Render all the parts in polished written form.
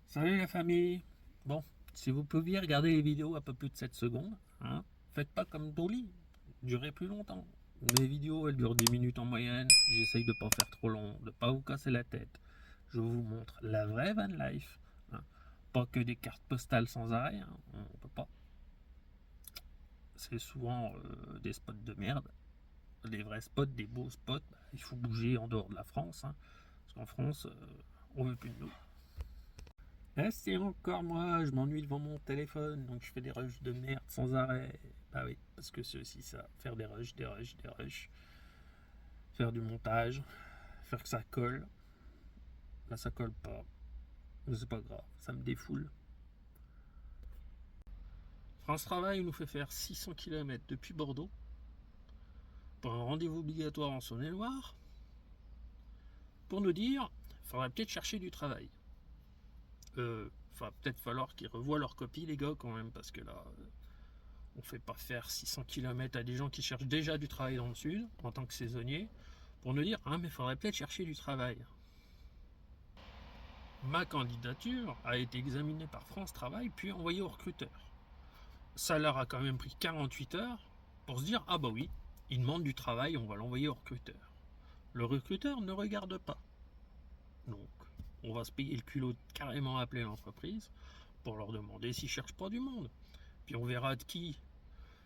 Salut la famille. Bon, si vous pouviez regarder les vidéos à peu plus de 7 secondes, hein, faites pas comme Dolly, durez plus longtemps. Mes vidéos, elles durent 10 minutes en moyenne. J'essaye de pas faire trop long, de pas vous casser la tête. Je vous montre la vraie van life, hein. Pas que des cartes postales sans arrêt, hein. On peut pas. C'est souvent des spots de merde. Des vrais spots, des beaux spots. Bah, il faut bouger en dehors de la France, hein, parce qu'en France, on veut plus de nous. Ah, c'est encore moi, je m'ennuie devant mon téléphone, donc je fais des rushs de merde sans arrêt. Bah oui, parce que c'est aussi ça, faire des rushs, des rushs, des rushs, faire du montage, faire que ça colle. Là, ça colle pas, mais c'est pas grave, ça me défoule. France Travail nous fait faire 600 km depuis Bordeaux pour un rendez-vous obligatoire en Saône-et-Loire pour nous dire faudrait peut-être chercher du travail. Va peut-être falloir qu'ils revoient leur copie, les gars, quand même, parce que là, on fait pas faire 600 km à des gens qui cherchent déjà du travail dans le sud, en tant que saisonniers, pour nous dire ah, mais il faudrait peut-être chercher du travail. Ma candidature a été examinée par France Travail, puis envoyée au recruteur. Ça leur a quand même pris 48 heures pour se dire ah bah oui, ils demandent du travail, on va l'envoyer au recruteur. Le recruteur ne regarde pas. Donc, on va se payer le culot de carrément appeler l'entreprise pour leur demander s'ils cherchent pas du monde. Puis on verra de qui.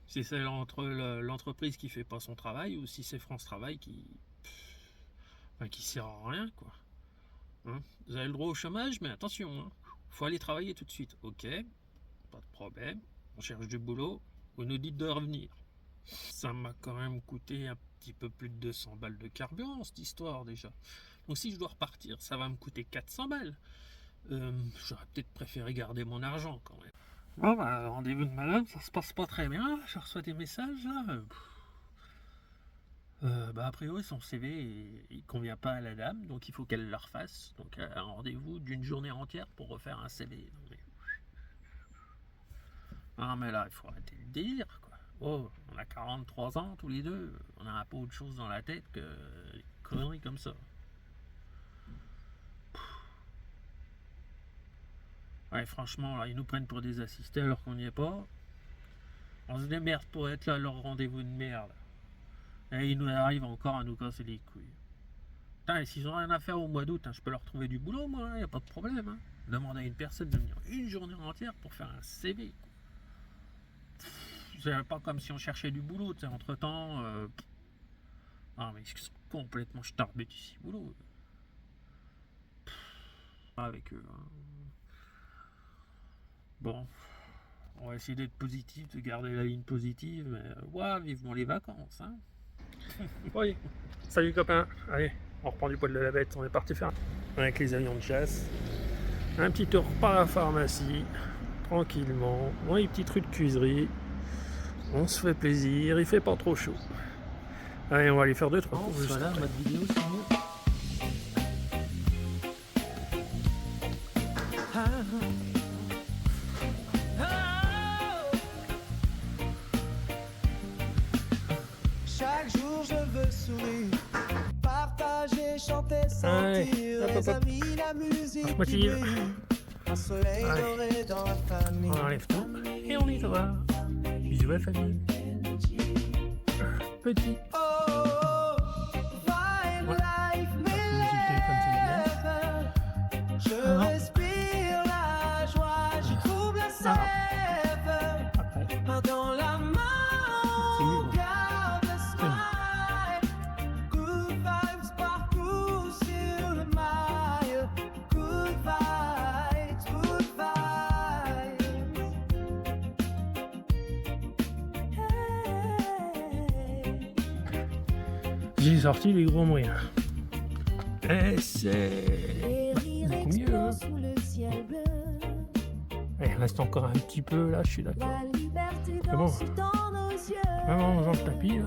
Si c'est l'entreprise qui fait pas son travail ou si c'est France Travail qui sert à rien, quoi. Hein, vous avez le droit au chômage, mais attention, hein, faut aller travailler tout de suite. Ok, pas de problème. On cherche du boulot. Vous nous dites de revenir. Ça m'a quand même coûté un petit peu plus de 200 balles de carburant, cette histoire déjà. Donc si je dois repartir, ça va me coûter 400 balles. J'aurais peut-être préféré garder mon argent quand même. Bon, bah, rendez-vous de madame, ça se passe pas très bien. Je reçois des messages là. Bah, a priori, son CV il convient pas à la dame, donc il faut qu'elle le refasse. Donc, un rendez-vous d'une journée entière pour refaire un CV. Non, mais là, il faut arrêter le délire, quoi. Oh, on a 43 ans tous les deux. On a un peu autre chose dans la tête que des conneries comme ça. Ouais, franchement, là, ils nous prennent pour des assistés alors qu'on n'y est pas. On se démerde pour être là à leur rendez-vous de merde. Et ils nous arrivent encore à nous casser les couilles. Putain, et s'ils ont rien à faire au mois d'août, hein, je peux leur trouver du boulot, moi, y a pas de problème. Hein. Demander à une personne de venir une journée entière pour faire un CV. C'est pas comme si on cherchait du boulot, tu sais, entre temps. Ah, mais ils sont complètement starbés d'ici, boulot. Pas avec eux. Hein. Bon, on va essayer d'être positif, de garder la ligne positive, mais ouais, vivement les vacances. Hein. Oui, salut copains, allez, on reprend du poil de la bête, on est parti faire avec les avions de chasse. Un petit tour par la pharmacie, tranquillement, bon, les petits trucs de cuiserie, on se fait plaisir, il fait pas trop chaud. Allez, on va aller faire 2-3 courses. Voilà, mode vidéo, c'est mieux. Chaque jour je veux sourire, partager, chanter, Allez, sentir hop, les hop, hop. amis, la musique qui motive. brille, un soleil Allez. doré dans la famille. On enlève tout et on y va. Bisous à la famille. Petit. Oh, vibe Ouais. life, mes J'ai le téléphone, c'est rêves. Je Ah. respire la joie, j'y trouve la sève. Après. Dans la main, C'est mieux, on bon. garde le smile. Good vibes partout sur le mail. Good vibes, good vibes. Hey. J'ai sorti les gros moyens. Et c'est beaucoup mieux. Hein. Sous le ciel bleu, Il reste encore un petit peu là, je suis d'accord. la liberté C'est bon. danse dans nos yeux. Vraiment, en faisant le tapis là,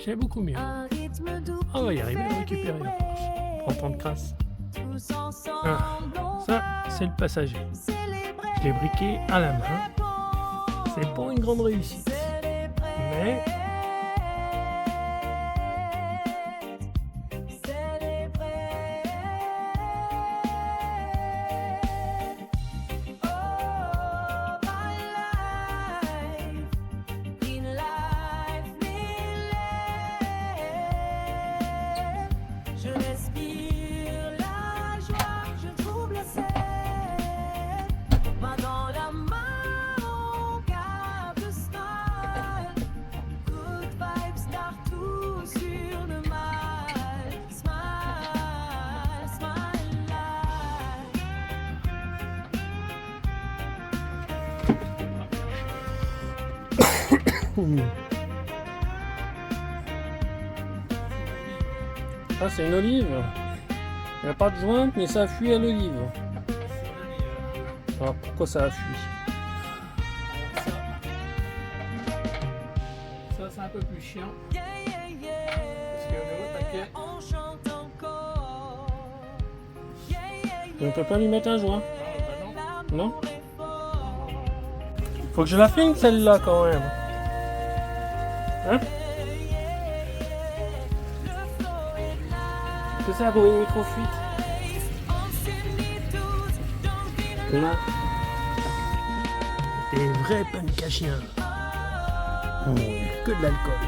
c'est beaucoup mieux. Un rythme doux On va y qui arriver à fait récupérer la vibrer. force. 30 de crasse. Tous ensemble, Ah, on ça, va c'est le passager. célébrer. Je l'ai briqué à la main. C'est pas une grande réussite. Mais beaucoup mieux. Ah, c'est une olive. Il n'y a pas de jointe, mais ça fuit à l'olive. Alors pourquoi ça a fui? Ça c'est un peu plus chiant. Yeah, yeah, yeah. Parce que le haut taquet. On chante encore. Yeah, yeah, On yeah. peut pas lui mettre un joint? Ah, bah non. Non? L'amour est fort. Faut que je la filme celle-là quand même. Hein? Le flow est là. Que ça bruit micro-fuite? On s'unit tous. Don't be the Là. Des vrais punk à chiens. Oh, que de l'alcool.